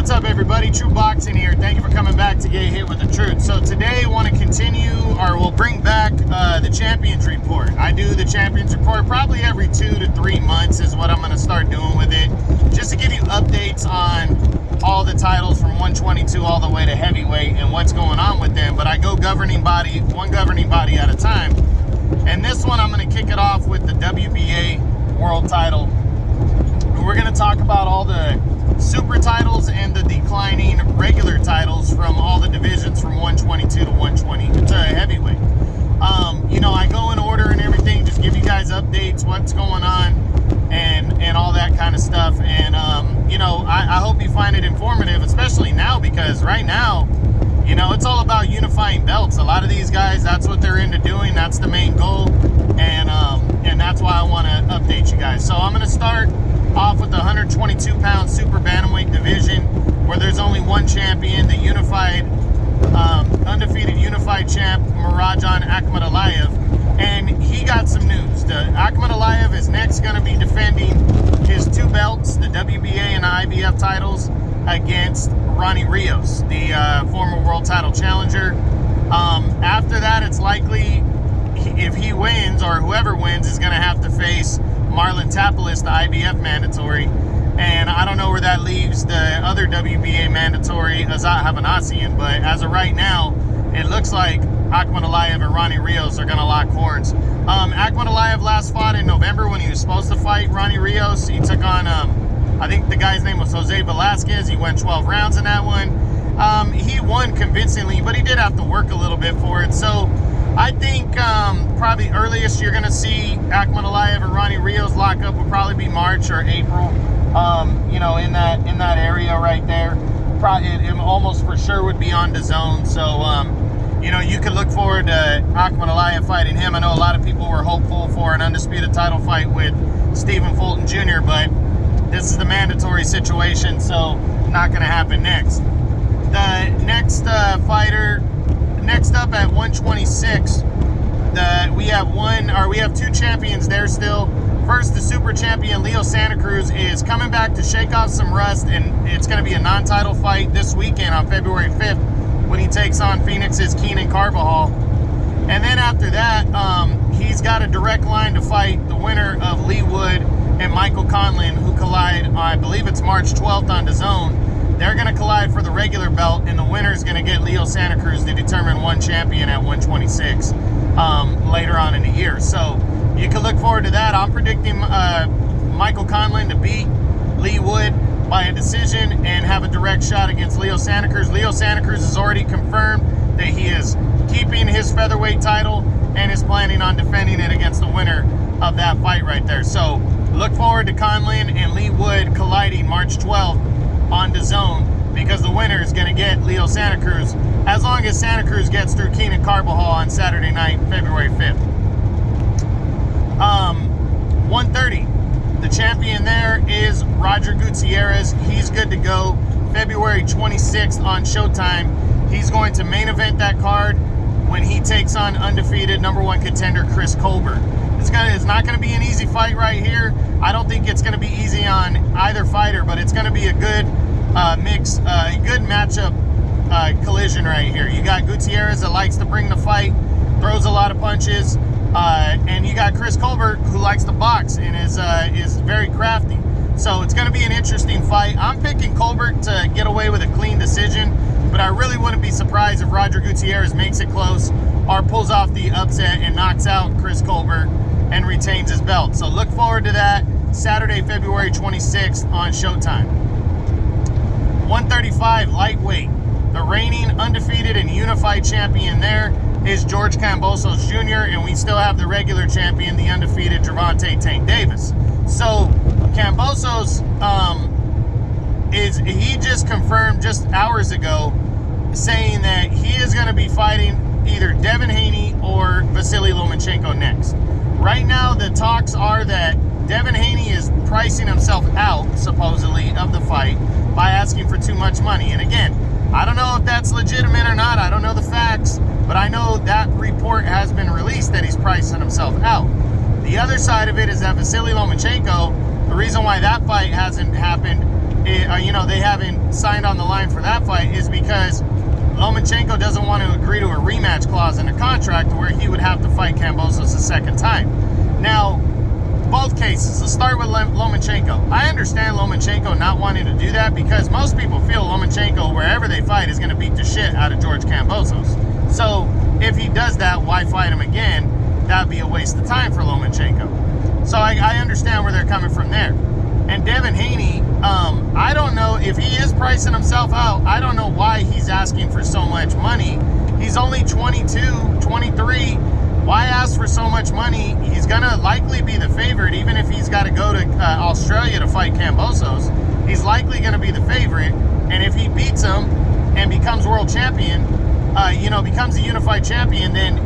What's up, everybody? True Boxing here. Thank you for coming back to Get Hit with the Truth. So today I want to continue, or we'll bring back the Champions Report. I do the Champions Report probably every 2 to 3 months is what I'm going to start doing with it, just to give you updates on all the titles from 122 all the way to heavyweight and what's going on with them. But I go governing body, one governing body at a time. And this one, I'm going to kick it off with the WBA World Title. We're going to talk about all the super titles and the declining regular titles from all the divisions from 122 to 120 to heavyweight. I go in order and everything, just give you guys updates, what's going on, and all that kind of stuff. And I hope you find it informative, especially now, because right now, it's all about unifying belts. A lot of these guys, that's what they're into doing. That's the main goal, and that's why I want to update you guys. So I'm going to start off with the 122-pound super bantamweight division, where there's only one champion, the undefeated unified champ, Murajan Akhmadaliyev. And he got some news. Akhmadaliyev is next going to be defending his 2 belts, the WBA and IBF titles, against Ronnie Rios, the former world title challenger. After that, it's likely, if he wins, or whoever wins, is going to have to face Marlon Tapales, the IBF mandatory. And I don't know where that leaves the other WBA mandatory, Azat Havanassian. But as of right now, it looks like Akhmadaliyev and Ronnie Rios are going to lock horns. Akhmadaliyev last fought in November when he was supposed to fight Ronnie Rios. He took on, I think the guy's name was Jose Velasquez. He went 12 rounds in that one. He won convincingly, but he did have to work a little bit for it. So I think probably earliest you're going to see Akhmadaliyev and Ronnie Rios lock up will probably be March or April. In that area right there. Probably it almost for sure would be on DAZN. So you can look forward to Akhmadaliyev fighting him. I know a lot of people were hopeful for an undisputed title fight with Stephen Fulton Jr., but this is the mandatory situation, so not going to happen next. The next fighter, next up at 126, we have 2 champions there still. First, the super champion Leo Santa Cruz is coming back to shake off some rust, and it's going to be a non-title fight this weekend on February 5th when he takes on Phoenix's Keenan Carbajal. And then after that, he's got a direct line to fight the winner of Lee Wood and Michael Conlon, who collide, I believe it's March 12th on DAZN. They're going to collide for the regular belt, and the winner is going to get Leo Santa Cruz to determine one champion at 126 later on in the year. So you can look forward to that. I'm predicting Michael Conlon to beat Lee Wood by a decision and have a direct shot against Leo Santa Cruz. Leo Santa Cruz has already confirmed that he is keeping his featherweight title and is planning on defending it against the winner of that fight right there. So look forward to Conlon and Lee Wood colliding March 12th on DAZN, because the winner is going to get Leo Santa Cruz, as long as Santa Cruz gets through Keenan Carbajal on Saturday night, February 5th. 130. The champion there is Roger Gutierrez. He's good to go. February 26th on Showtime. He's going to main event that card when he takes on undefeated number 1 contender Chris Colbert. It's not going to be an easy fight right here. I don't think it's going to be easy on either fighter, but it's going to be a good mix, a good matchup collision right here. You got Gutierrez that likes to bring the fight, throws a lot of punches. And you got Chris Colbert, who likes to box and is very crafty. So it's going to be an interesting fight. I'm picking Colbert to get away with a clean decision, but I really wouldn't be surprised if Roger Gutierrez makes it close or pulls off the upset and knocks out Chris Colbert and retains his belt. So look forward to that Saturday, February 26th on Showtime. 135 lightweight. The reigning undefeated and unified champion there is George Kambosos Jr., and we still have the regular champion, the undefeated Gervonta Tank Davis. So Kambosos he just confirmed just hours ago, saying that he is going to be fighting either Devin Haney or Vasily Lomachenko next. Right now, the talks are that Devin Haney is pricing himself out, supposedly, of the fight by asking for too much money. And again, I don't know if that's legitimate or not. I don't know the facts, but I know that report has been released that he's pricing himself out. The other side of it is that Vasily Lomachenko, the reason why that fight hasn't happened they haven't signed on the line for that fight is because Lomachenko doesn't want to agree to a rematch clause in a contract where he would have to fight Kambosos a second time. Now, both cases, let's start with Lomachenko. I understand Lomachenko not wanting to do that because most people feel Lomachenko, wherever they fight, is going to beat the shit out of George Kambosos. So if he does that, why fight him again? That would be a waste of time for Lomachenko. So I understand where they're coming from there. And Devin Haney, I don't know if he is pricing himself out. I don't know why he's asking for so much money. He's only 22, 23. Why ask for so much money? He's going to likely be the favorite, even if he's got to go to Australia to fight Kambosos. He's likely going to be the favorite. And if he beats him and becomes world champion, becomes a unified champion, then,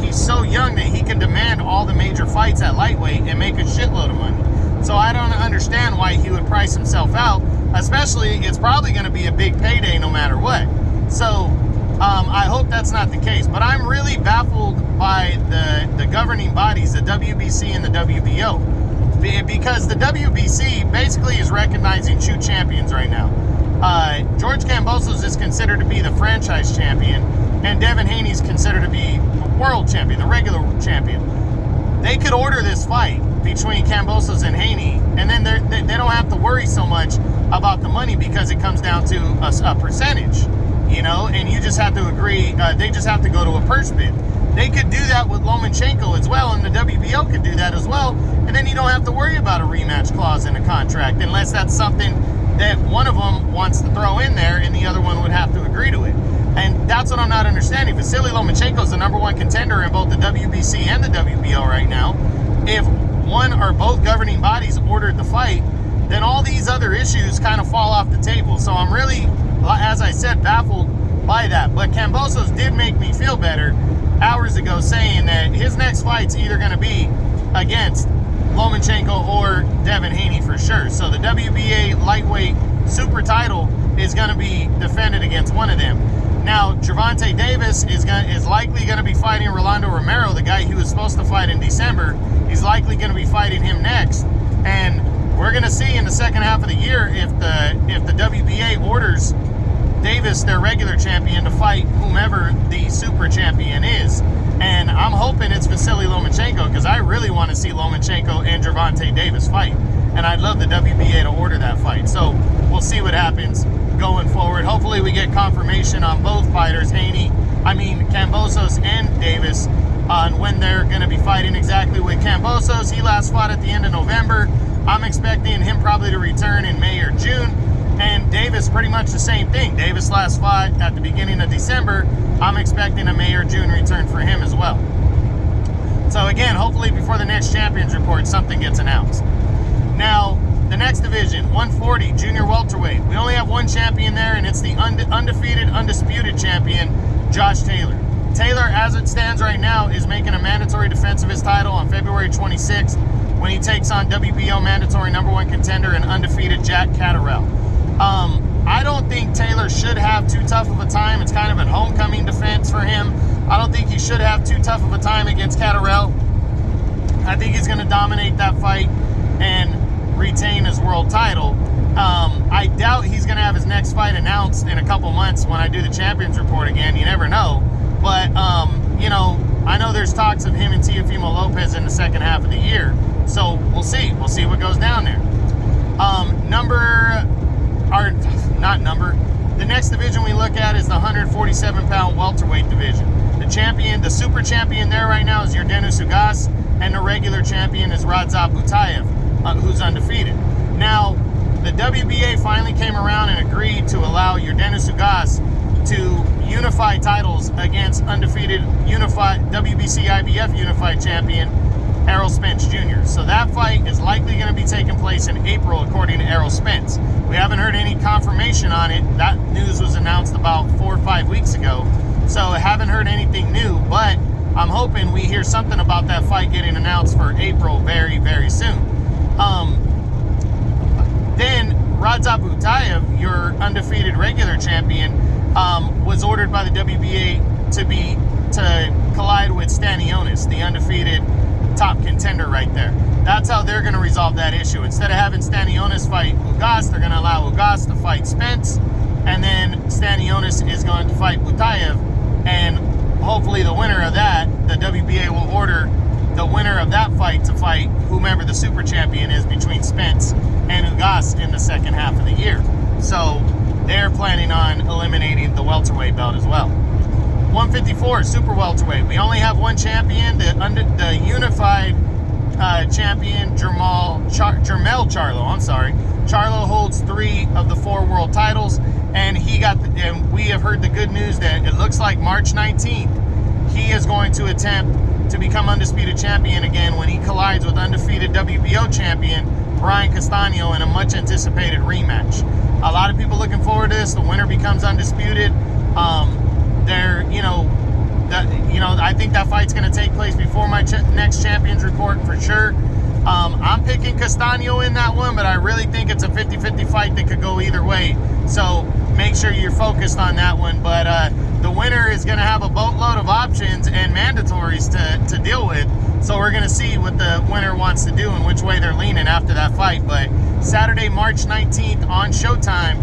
he's so young that he can demand all the major fights at lightweight and make a shitload of money. So I don't understand why he would price himself out, especially it's probably going to be a big payday no matter what. So I hope that's not the case. But I'm really baffled by the governing bodies, the WBC and the WBO, because the WBC basically is recognizing two champions right now. George Kambosos is considered to be the franchise champion, and Devin Haney is considered to be the world champion, the regular champion. They could order this fight between Kambosos and Haney, and then they don't have to worry so much about the money because it comes down to a percentage, and you just have to agree. They just have to go to a purse bid. They could do that with Lomachenko as well, and the WBO could do that as well, and then you don't have to worry about a rematch clause in the contract unless that's something that one of them wants to throw in there and the other one would have to agree to it. And that's what I'm not understanding. Vasily Lomachenko is the #1 contender in both the WBC and the WBO right now. If one or both governing bodies ordered the fight, then all these other issues kind of fall off the table. So I'm really, as I said, baffled by that. But Kambosos did make me feel better hours ago, saying that his next fight's either going to be against Lomachenko or Devin Haney for sure. So the WBA lightweight super title is going to be defended against one of them. Now, Gervonta Davis is likely going to be fighting Rolando Romero, the guy he was supposed to fight in December. He's likely going to be fighting him next. And we're going to see in the second half of the year if the WBA orders Davis, their regular champion, to fight whomever the super champion is. And I'm hoping it's Vasily Lomachenko because I really want to see Lomachenko and Gervonta Davis fight. And I'd love the WBA to order that fight. So we'll see what happens going forward. Hopefully we get confirmation on both fighters, Kambosos and Davis, on when they're going to be fighting exactly with Kambosos. He last fought at the end of November. I'm expecting him probably to return in May or June. And Davis, pretty much the same thing. Davis last fought at the beginning of December. I'm expecting a May or June return for him as well. So again, hopefully before the next champions report, something gets announced. Now, the next division, 140, junior welterweight. We only have one champion there, and it's the undefeated, undisputed champion, Josh Taylor. Taylor, as it stands right now, is making a mandatory defense of his title on February 26th when he takes on WBO mandatory #1 contender and undefeated Jack Catterall. I don't think Taylor should have too tough of a time. It's kind of a homecoming defense for him. I don't think he should have too tough of a time against Catterall. I think he's going to dominate that fight and retain his world title. I doubt he's going to have his next fight announced in a couple months when I do the champions report again. You never know. But, I know there's talks of him and Teofimo Lopez in the second half of the year. So we'll see. We'll see what goes down there. The next division we look at is the 147-pound welterweight division. The super champion there right now is Yordenis Ugas, and the regular champion is Radzab Butayev, who's undefeated. Now, the WBA finally came around and agreed to allow Yordenis Ugas to unify titles against undefeated WBC IBF unified champion Errol Spence Jr. So that fight is likely going to be taking place in April, according to Errol Spence. We haven't heard any confirmation on it. That news was announced about 4 or 5 weeks ago. So I haven't heard anything new, but I'm hoping we hear something about that fight getting announced for April very, very soon. Then Radzab Butayev, your undefeated regular champion, was ordered by the WBA to collide with Stanionis, the undefeated top contender right there. That's how they're going to resolve that issue. Instead of having Stanionis fight Ugas, they're going to allow Ugas to fight Spence, and then Stanionis is going to fight Butaev, and hopefully the winner of that, the WBA will order the winner of that fight to fight whomever the super champion is between Spence and Ugas in the second half of the year. So they're planning on eliminating the welterweight belt as well. 154 super welterweight. We only have one champion, the unified champion, Jermell Charlo. I'm sorry. Charlo holds 3 of the 4 world titles, and and we have heard the good news that it looks like March 19th, he is going to attempt to become undisputed champion again when he collides with undefeated WBO champion Brian Castano in a much anticipated rematch. A lot of people looking forward to this. The winner becomes undisputed. I think that fight's going to take place before my next champions report for sure. I'm picking Castano in that one, but I really think it's a 50-50 fight that could go either way. So make sure you're focused on that one. But the winner is going to have a boatload of options and mandatories to deal with. So we're going to see what the winner wants to do and which way they're leaning after that fight. But Saturday, March 19th on Showtime,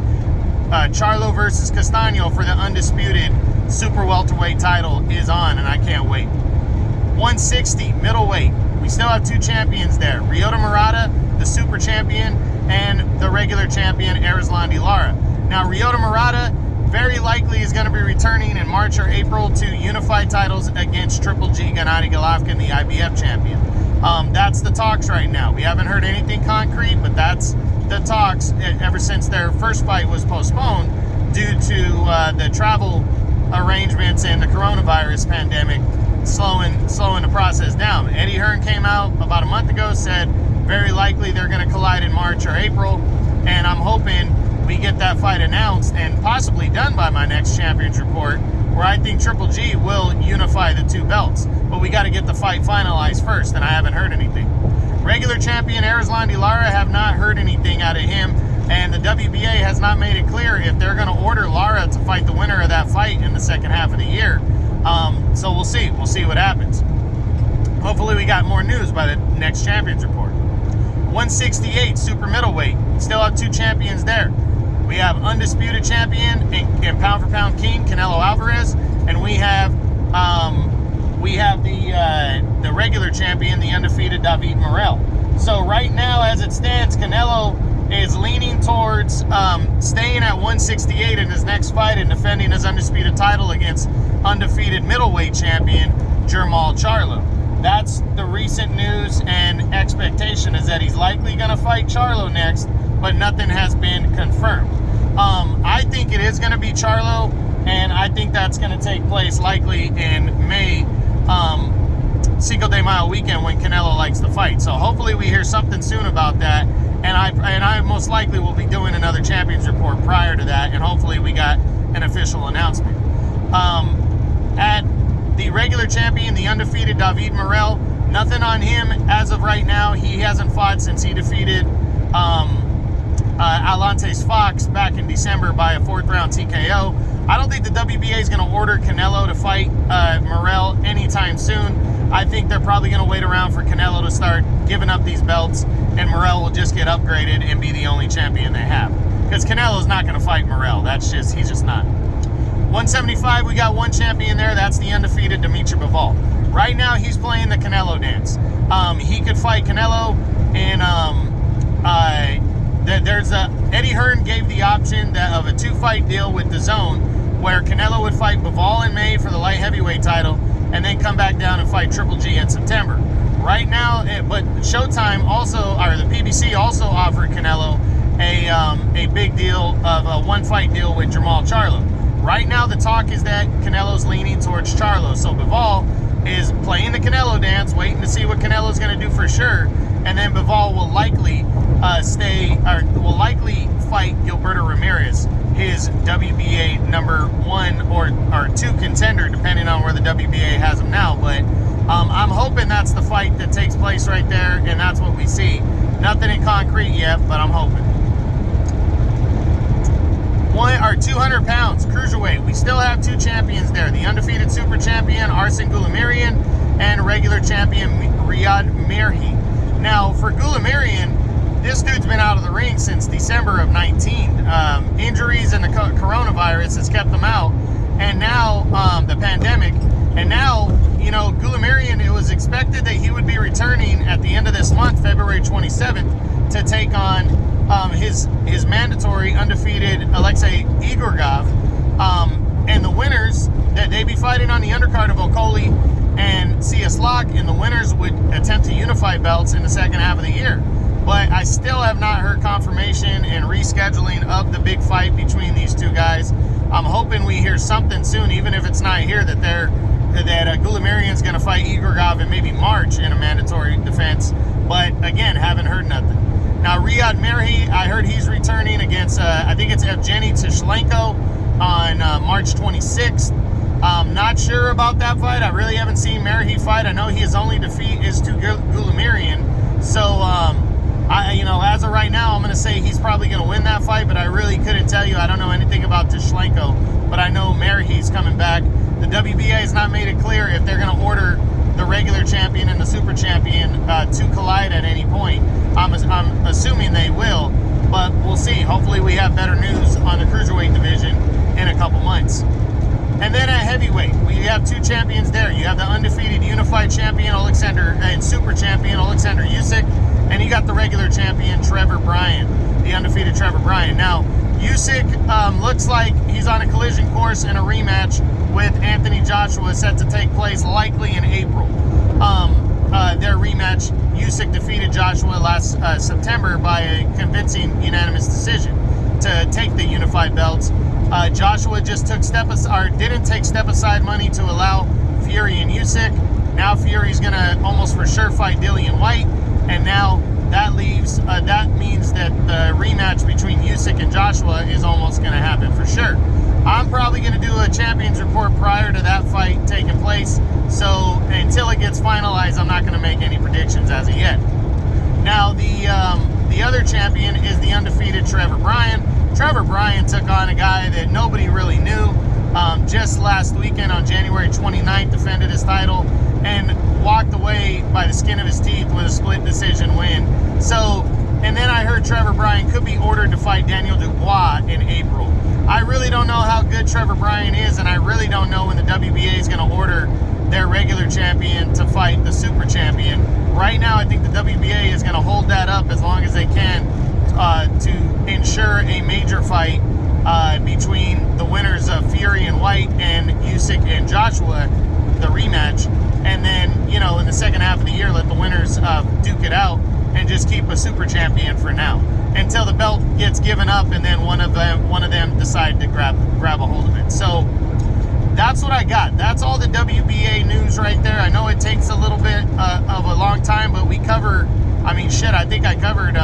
Charlo versus Castano for the undisputed super welterweight title is on, and I can't wait. 160 middleweight. We still have 2 champions there. Ryota Murata, the super champion, and the regular champion, Erislandy Lara. Now, Ryota Murata very likely is going to be returning in March or April to unified titles against Triple G Gennady Golovkin, the IBF champion. That's the talks right now. We haven't heard anything concrete, but that's the talks ever since their first fight was postponed due to the travel arrangements and the coronavirus pandemic slowing the process down. Eddie Hearn came out about a month ago, said very likely they're going to collide in March or April, and I'm hoping we get that fight announced and possibly done by my next champions report, where I think Triple G will unify the 2 belts. But we got to get the fight finalized first, and I haven't heard anything. Regular champion Erislandy Lara, have not heard anything out of him, and the WBA has not made it clear if they're going to order Lara to fight the winner of that fight in the second half of the year. So we'll see. We'll see what happens. Hopefully we got more news by the next champions report. 168 super middleweight. Still have 2 champions there. We have undisputed champion and pound for pound king Canelo Alvarez, and we have the regular champion, the undefeated David Morrell. So right now, as it stands, Canelo is leaning towards staying at 168 in his next fight and defending his undisputed title against undefeated middleweight champion Jermell Charlo. That's the recent news, and expectation is that he's likely going to fight Charlo next, but nothing has been confirmed. I think it is going to be Charlo, and I think that's going to take place likely in May, Cinco de Mayo weekend, when Canelo likes to fight. So hopefully we hear something soon about that, and I most likely will be doing another champions report prior to that, and hopefully we got an official announcement. At the regular champion, the undefeated David Morrell, nothing on him as of right now. He hasn't fought since he defeated Alantes Fox back in December by a 4th round TKO. I don't think the WBA is going to order Canelo to fight Morrell anytime soon. I think they're probably going to wait around for Canelo to start giving up these belts, and Morrell will just get upgraded and be the only champion they have. Because Canelo's not going to fight Morrell. He's just not. 175, we got 1 champion there. That's the undefeated Dimitri Bivol. Right now, he's playing the Canelo dance. He could fight Canelo, and Eddie Hearn gave the option of a 2-fight deal with DAZN, where Canelo would fight Bivol in May for the light heavyweight title, and then come back down and fight Triple G in September. Right now, but Showtime also, or the PBC also offered Canelo a big deal of a 1-fight deal with Jermell Charlo. Right now, the talk is that Canelo's leaning towards Charlo. So Bivol is playing the Canelo dance, waiting to see what Canelo's going to do for sure. And then Bivol will likely fight Gilberto Ramirez, his WBA number 1 or 2 contender, depending on where the WBA has him now. But I'm hoping that's the fight that takes place right there, and that's what we see. Nothing in concrete yet, but I'm hoping. 200 pounds, cruiserweight. We still have 2 champions there. The undefeated super champion, Arsen Goulamirian, and regular champion, Riyad Mirhi. Now, for Goulamirian, this dude's been out of the ring since December of 19. injuries and the coronavirus has kept him out, and now the pandemic, and now, you know, Goulamirian, it was expected that he would be returning at the end of this month, February 27th, to take on his mandatory undefeated Alexei Igorgov, and the winners that they be fighting on the undercard of Okoli and CS Lock, and the winners would attempt to unify belts in the second half of the year. But I still have not heard confirmation and rescheduling of the big fight between these two guys. I'm hoping we hear something soon, even if it's not here, that Goulamirian's going to fight Igorgov in maybe March in a mandatory defense. But again, haven't heard nothing. Now, Riyad Merhi, I heard he's returning against, I think it's Evgeny Tishlenko on March 26th. Not sure about that fight. I really haven't seen Merhi fight. I know his only defeat is to Goulamirian. So, you know, as of right now, I'm going to say he's probably going to win that fight, but I really couldn't tell you. I don't know anything about Tishlenko, but I know Merhi's coming back. The WBA has not made it clear if they're going to order the regular champion and the super champion to collide at any point. I'm assuming they will, but we'll see. Hopefully we have better news on the cruiserweight division in a couple months. And then at heavyweight, we have two champions there. You have the undefeated unified champion Alexander and super champion Alexander Usyk, and you got the regular champion Trevor Bryant, the undefeated Trevor Bryant. Now, Usyk looks like he's on a collision course in a rematch with Anthony Joshua set to take place likely in April. Their rematch, Usyk defeated Joshua last September by a convincing unanimous decision to take the unified belts. Joshua just didn't take step-aside money to allow Fury and Usyk. Now Fury's gonna almost for sure fight Dillian White, and now that means that the rematch between Usyk and Joshua is almost gonna happen for sure. I'm probably gonna do a champions report prior to that fight taking place, so until it gets finalized, I'm not gonna make any predictions as of yet. Now the other champion is the undefeated Trevor Bryant. Trevor Bryant took on a guy that nobody really knew. Just last weekend on January 29th, defended his title and walked away by the skin of his teeth with a split decision win. So, and then I heard Trevor Bryant could be ordered to fight Daniel Dubois in April. I really don't know how good Trevor Bryant is, and I really don't know when the WBA is going to order their regular champion to fight the super champion. Right now, I think the WBA is going to hold that up as long as they can to ensure a major fight between the winners of Fury and White and Usyk and Joshua, the rematch, and then, you know, in the second half of the year, let the winners duke it out and just keep a super champion for now until the belt gets given up, and then one of them decide to grab a hold of it. So that's what I got. That's all the WBA news right there. I know it takes a little bit of a long time, but we cover, I mean, shit, I think I covered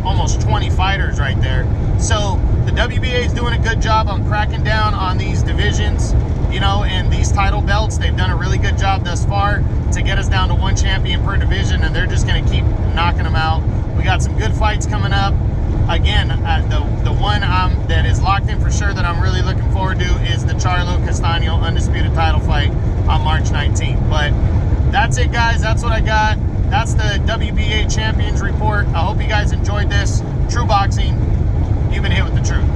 almost 20 fighters right there. So the WBA is doing a good job on cracking down on these divisions, you know, and these title belts. They've done a really good job thus far to get us down to one champion per division, and they're just going to keep knocking them out. We got some good fights coming up. Again, the one that is locked in for sure that I'm really looking forward to is the Charlo Castano undisputed title fight on March 19th. But that's it, guys. That's what I got. That's the WBA Champions Report. I hope you guys enjoyed this. True Boxing, you've been hit with the truth.